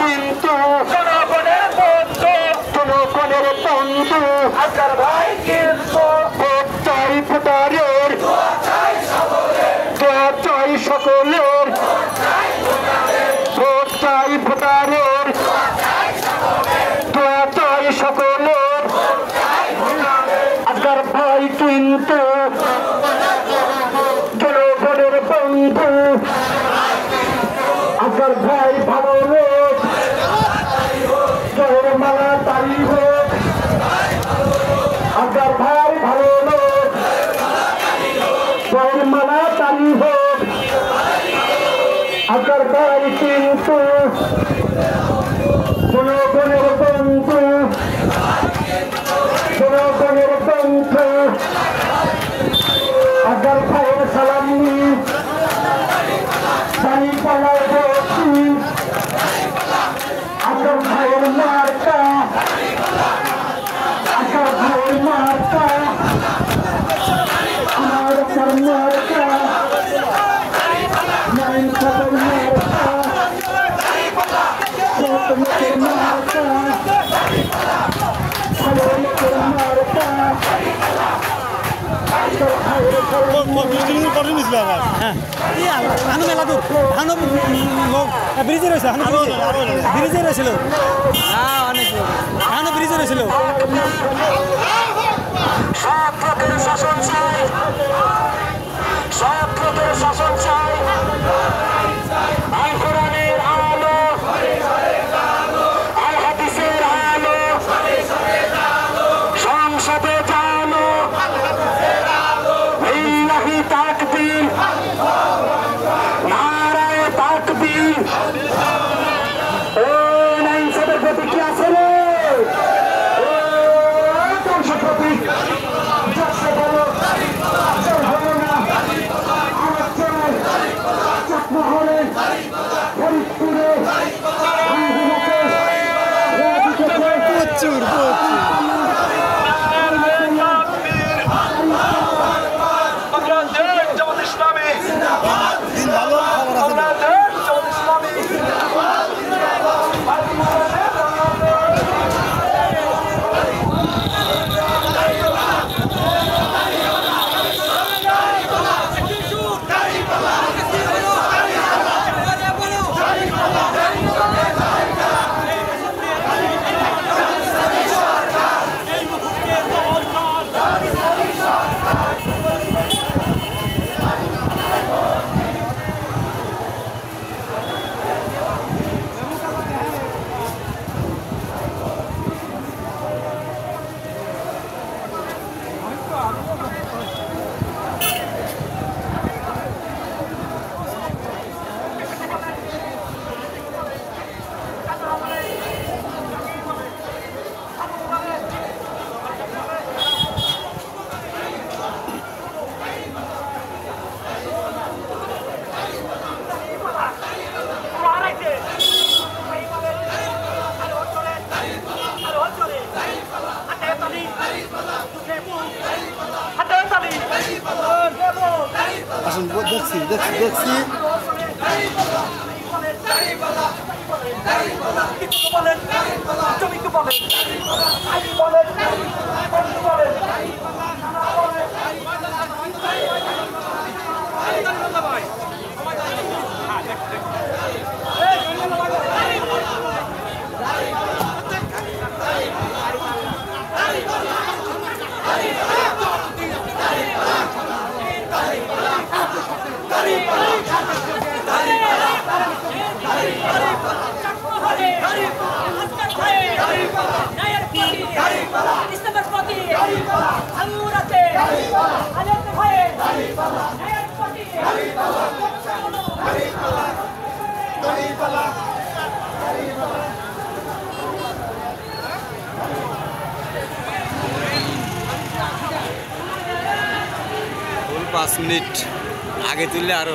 কিন্তু জনগণের বন্ধু জনগণের বন্ধু আজকার ভাই কিন্তু ভোট চাই ভোটারের দোয়া চাই সকলের ভোট চাই ভোটারের দোয়া চাই সকলের আজকার ভাই কিন্তু জনগণের বন্ধু আজকার ভাই ভালো লোক জয়ের মালা তালি হোক আজকার ভাই ভালো লোক জয়ের মালা তালি হোক আজকার ভাই কিন্তু জনগণের বন্ধু জনগণের বন্ধু আজকার ভাইয়ের সালাম দাঁড়িপাল্লার ভর্তি আজকার ভাইয়ের মার্কা আজকার ভাইয়ের মার্কা আমার মার্কা নাইন খাতার মার্কা লোকের মার্কা ভালো লোকের মার্কা ব্রিজে রয়েছে ব্রিজে রয়েছিল ব্রিজে রয়েছিল সব লোকের শাসন চাই সব লোকের শাসন চাই আল কোরআনের আলো আল হাদিসের আলো সংসদে জানো লিল্লাহি তাকবীর নারায়ে তাকবীর ও নাইন সাদের প্রতি কি আছে রে দেখছি ফুল 5 মিনিট আগে তুললে আরো